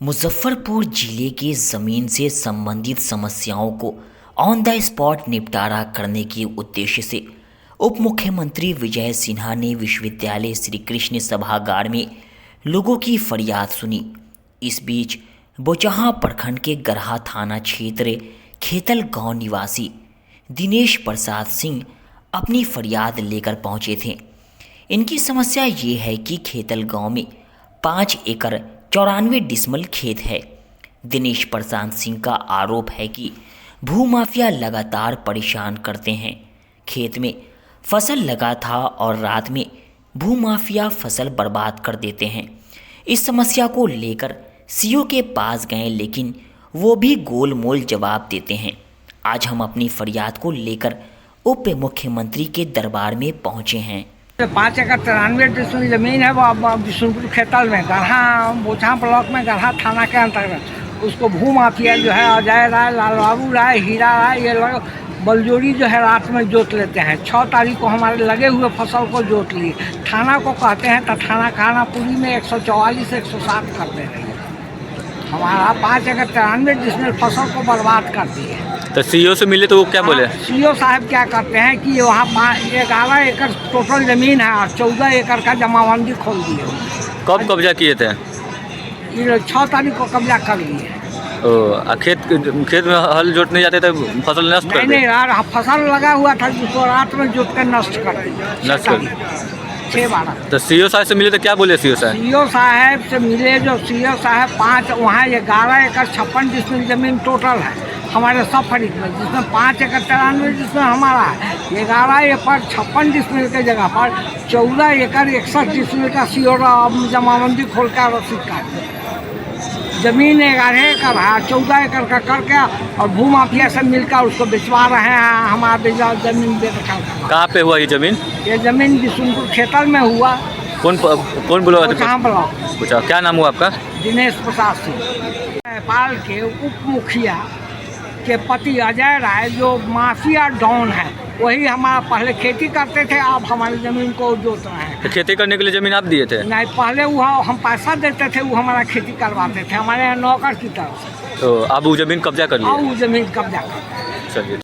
मुजफ्फरपुर जिले के ज़मीन से संबंधित समस्याओं को ऑन द स्पॉट निपटारा करने के उद्देश्य से उप मुख्यमंत्री विजय सिन्हा ने विश्वविद्यालय श्री कृष्ण सभागार में लोगों की फरियाद सुनी। इस बीच बोचहां प्रखंड के गरहा थाना क्षेत्र खेतल गांव निवासी दिनेश प्रसाद सिंह अपनी फरियाद लेकर पहुंचे थे। इनकी समस्या ये है कि खेतल गांव में 5 एकड़ 94 डिसमल खेत है। दिनेश प्रसाद सिंह का आरोप है कि भूमाफिया लगातार परेशान करते हैं। खेत में फसल लगा था और रात में भूमाफिया फसल बर्बाद कर देते हैं। इस समस्या को लेकर सीओ के पास गए लेकिन वो भी गोलमोल जवाब देते हैं। आज हम अपनी फरियाद को लेकर उप मुख्यमंत्री के दरबार में पहुंचे हैं। 5 एकड़ 93 डिसमिल जमीन है वो बिशुनपुर खेतल में गरहा बोचहां ब्लॉक में गरहा थाना के अंतर्गत। उसको भूमाफिया जो है अजय राय, लाल बाबू राय, हीरा राय, ये लोग बलजोड़ी जो है रात में जोत लेते हैं। 6 तारीख को हमारे लगे हुए फसल को जोत लिए। थाना को कहते हैं तो थाना खानापुरी में 144 107 कर दे रही है। हमारा 5 एकड़ 93 डिसमिल फसल को बर्बाद कर दिए। तो सीईओ से मिले तो वो क्या बोले? सीईओ साहब क्या करते हैं कि वहाँ 11 एकड़ टोटल ज़मीन है और 14 एकड़ का जमाबंदी खोल दिए। कब कब्जा किए थे? ये 6 तारीख को कब्जा कर लिए। खेत में हल जोतने जाते थे फसल नष्ट कर नहीं यार, फसल लगा हुआ था जिसको रात में जोत कर नष्ट कर दिया। 6-12 तो सीईओ साहब से मिले तो क्या बोले सीईओ साहब? सीईओ साहब से मिले जो सीईओ साहब 5 वहाँ 11 एकड़ 56 डिसमिल ज़मीन टोटल है हमारे सब फरीक में, जिसमें 5 एकड़ 93 जिसमें हमारा है। 11 एकड़ 56 डिसमिल के जगह पर 14 एकड़ 61 डिसमिल का सीओ जमाबंदी खोल कर रसीद काट जमीन 11 एकड़ है 14 एकड़ का करके और भूमाफिया से मिलकर उसको बेचवा रहे हैं। हमारा जमीन बेदखल। कहाँ पे हुआ ये जमीन? ये जमीन बिशुनपुर खेतल में हुआ। कौन बोला? बोचहां ब्लॉक। पूछा क्या नाम हुआ आपका? दिनेश प्रसाद सिंह। नेपाल के उप मुखिया के पति अजय राय जो माफिया डॉन है, वही हमारा पहले खेती करते थे, अब हमारी ज़मीन को जोत रहे हैं। तो खेती करने के लिए ज़मीन आप दिए थे? नहीं, पहले वो हम पैसा देते थे, वो हमारा खेती करवाते थे हमारे यहाँ नौकर की तरफ से। तो अब वो ज़मीन कब्जा कर लिया? अब वो ज़मीन कब्जा कर। चलिए।